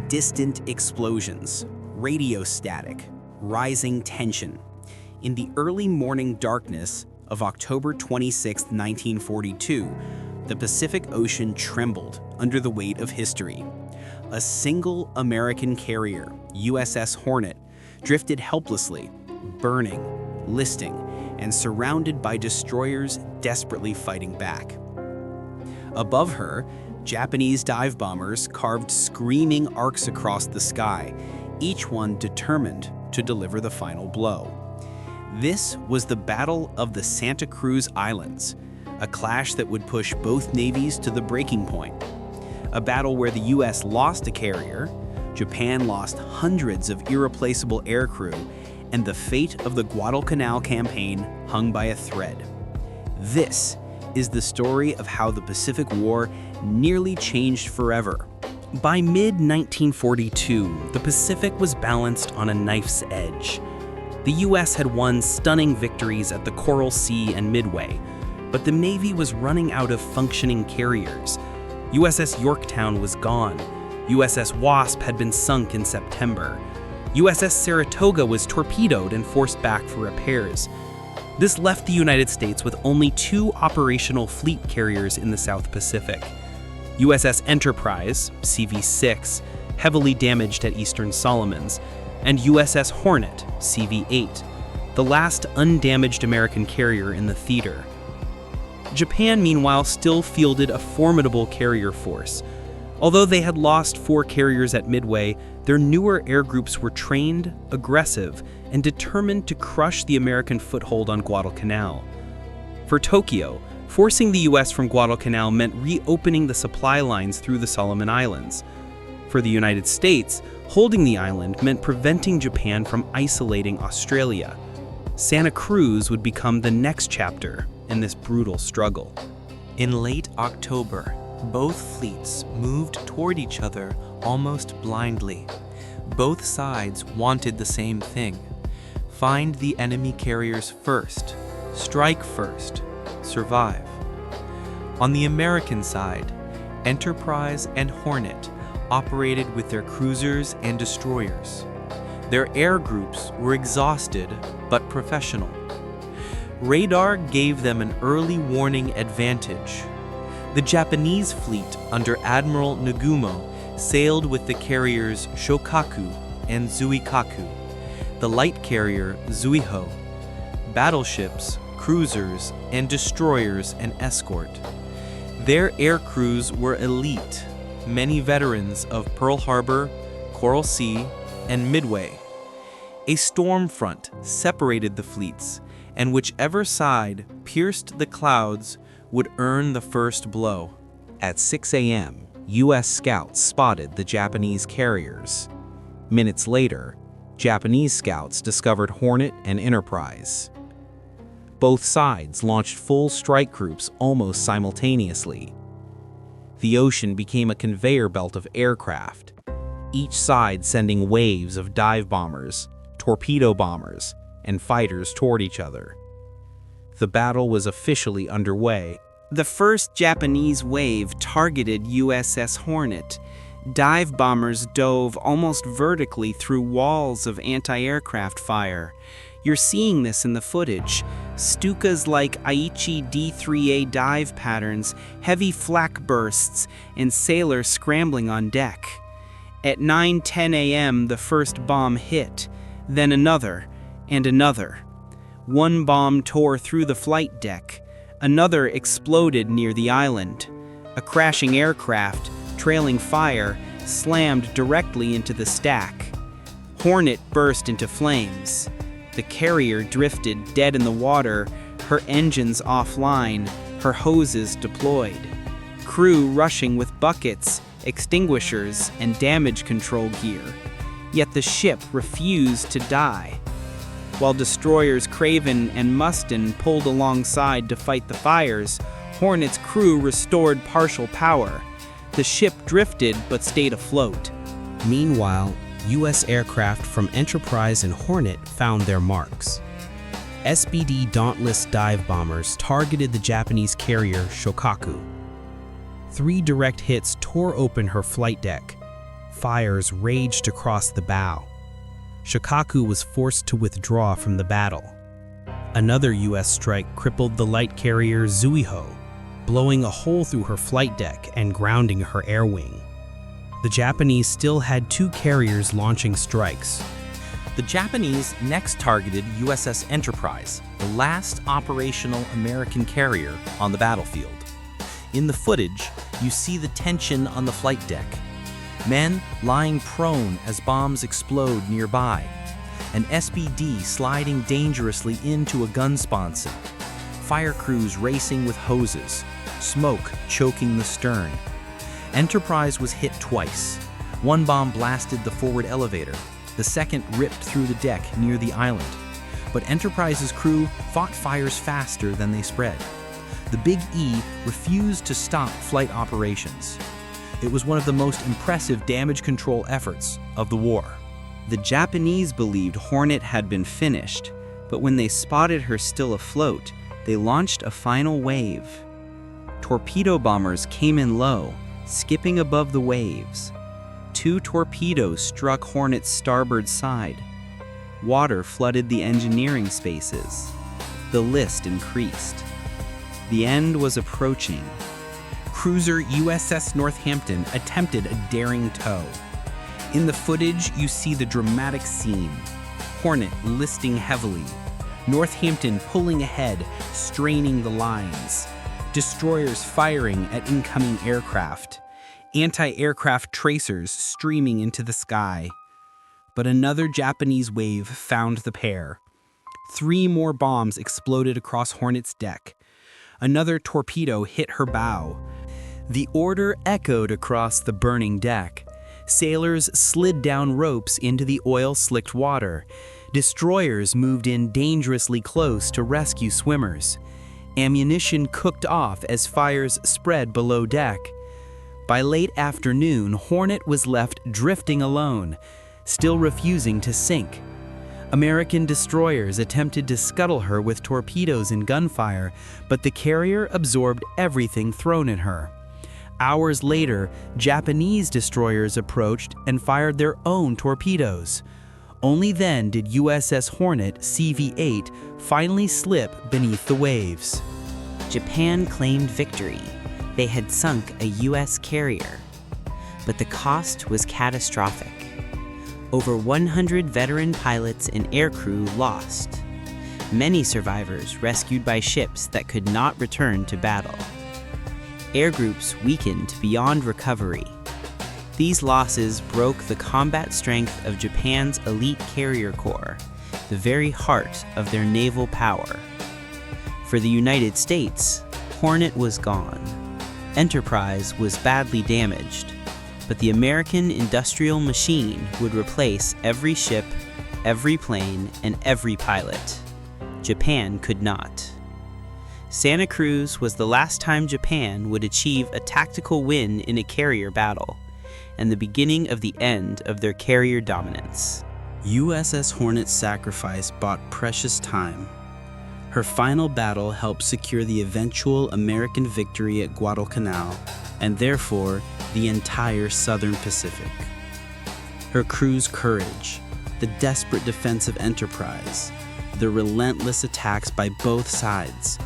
distant explosions, radio static, rising tension. In the early morning darkness of October 26, 1942, the Pacific Ocean trembled under the weight of history. A single American carrier, USS Hornet, drifted helplessly, burning, listing, and surrounded by destroyers desperately fighting back. Above her, Japanese dive bombers carved screaming arcs across the sky, each one determined to deliver the final blow. This was the Battle of the Santa Cruz Islands, a clash that would push both navies to the breaking point. A battle where the US lost a carrier, Japan lost hundreds of irreplaceable aircrew, and the fate of the Guadalcanal campaign hung by a thread. This is the story of how the Pacific War nearly changed forever. By mid-1942, the Pacific was balanced on a knife's edge. The US had won stunning victories at the Coral Sea and Midway, but the Navy was running out of functioning carriers. USS Yorktown was gone. USS Wasp had been sunk in September. USS Saratoga was torpedoed and forced back for repairs. This left the United States with only 2 operational fleet carriers in the South Pacific. USS Enterprise, CV-6, heavily damaged at Eastern Solomons, and USS Hornet, CV-8, the last undamaged American carrier in the theater. Japan, meanwhile, still fielded a formidable carrier force. Although they had lost 4 carriers at Midway, their newer air groups were trained, aggressive, and determined to crush the American foothold on Guadalcanal. For Tokyo, forcing the US from Guadalcanal meant reopening the supply lines through the Solomon Islands. For the United States, holding the island meant preventing Japan from isolating Australia. Santa Cruz would become the next chapter in this brutal struggle. In late October, both fleets moved toward each other almost blindly. Both sides wanted the same thing: find the enemy carriers first, strike first, survive. On the American side, Enterprise and Hornet operated with their cruisers and destroyers. Their air groups were exhausted but professional. Radar gave them an early warning advantage. The Japanese fleet under Admiral Nagumo sailed with the carriers Shōkaku and Zuikaku, the light carrier Zuihō, battleships, cruisers, and destroyers and escort. Their air crews were elite, many veterans of Pearl Harbor, Coral Sea, and Midway. A storm front separated the fleets, and whichever side pierced the clouds would earn the first blow. At 6 a.m., U.S. scouts spotted the Japanese carriers. Minutes later, Japanese scouts discovered Hornet and Enterprise. Both sides launched full strike groups almost simultaneously. The ocean became a conveyor belt of aircraft, each side sending waves of dive bombers, torpedo bombers, and fighters toward each other. The battle was officially underway. The first Japanese wave targeted USS Hornet. Dive bombers dove almost vertically through walls of anti-aircraft fire. You're seeing this in the footage. Stukas like Aichi D-3A dive patterns, heavy flak bursts, and sailors scrambling on deck. At 9:10 a.m., the first bomb hit, then another, and another. One bomb tore through the flight deck. Another exploded near the island. A crashing aircraft, trailing fire, slammed directly into the stack. Hornet burst into flames. The carrier drifted dead in the water, her engines offline, her hoses deployed. Crew rushing with buckets, extinguishers, and damage control gear. Yet the ship refused to die. While destroyers Craven and Muston pulled alongside to fight the fires, Hornet's crew restored partial power. The ship drifted but stayed afloat. Meanwhile, U.S. aircraft from Enterprise and Hornet found their marks. SBD Dauntless dive bombers targeted the Japanese carrier Shōkaku. 3 direct hits tore open her flight deck. fires raged across the bow. Shōkaku was forced to withdraw from the battle. Another U.S. strike crippled the light carrier Zuihō, blowing a hole through her flight deck and grounding her air wing. The Japanese still had 2 carriers launching strikes. The Japanese next targeted USS Enterprise, the last operational American carrier on the battlefield. In the footage, you see the tension on the flight deck. Men lying prone as bombs explode nearby. An SBD sliding dangerously into a gun sponson. Fire crews racing with hoses. Smoke choking the stern. Enterprise was hit twice. One bomb blasted the forward elevator. The second ripped through the deck near the island. But Enterprise's crew fought fires faster than they spread. The Big E refused to stop flight operations. It was one of the most impressive damage control efforts of the war. The Japanese believed Hornet had been finished, but when they spotted her still afloat, they launched a final wave. Torpedo bombers came in low, skipping above the waves. 2 torpedoes struck Hornet's starboard side. Water flooded the engineering spaces. The list increased. The end was approaching. Cruiser USS Northampton attempted a daring tow. In the footage, you see the dramatic scene. Hornet listing heavily. Northampton pulling ahead, straining the lines. Destroyers firing at incoming aircraft. Anti-aircraft tracers streaming into the sky. But another Japanese wave found the pair. 3 more bombs exploded across Hornet's deck. Another torpedo hit her bow. The order echoed across the burning deck. Sailors slid down ropes into the oil-slicked water. Destroyers moved in dangerously close to rescue swimmers. Ammunition cooked off as fires spread below deck. By late afternoon, Hornet was left drifting alone, still refusing to sink. American destroyers attempted to scuttle her with torpedoes and gunfire, but the carrier absorbed everything thrown at her. Hours later, Japanese destroyers approached and fired their own torpedoes. Only then did USS Hornet CV-8 finally slip beneath the waves. Japan claimed victory. They had sunk a U.S. carrier. But the cost was catastrophic. Over 100 veteran pilots and aircrew lost. Many survivors rescued by ships that could not return to battle. Air groups weakened beyond recovery. These losses broke the combat strength of Japan's elite carrier corps, the very heart of their naval power. For the United States, Hornet was gone. Enterprise was badly damaged, but the American industrial machine would replace every ship, every plane, and every pilot. Japan could not. Santa Cruz was the last time Japan would achieve a tactical win in a carrier battle, and the beginning of the end of their carrier dominance. USS Hornet's sacrifice bought precious time. Her final battle helped secure the eventual American victory at Guadalcanal, and therefore the entire Southern Pacific. Her crew's courage, the desperate defense of Enterprise, the relentless attacks by both sides,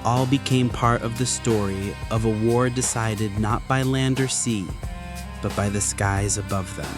all became part of the story of a war decided not by land or sea, but by the skies above them.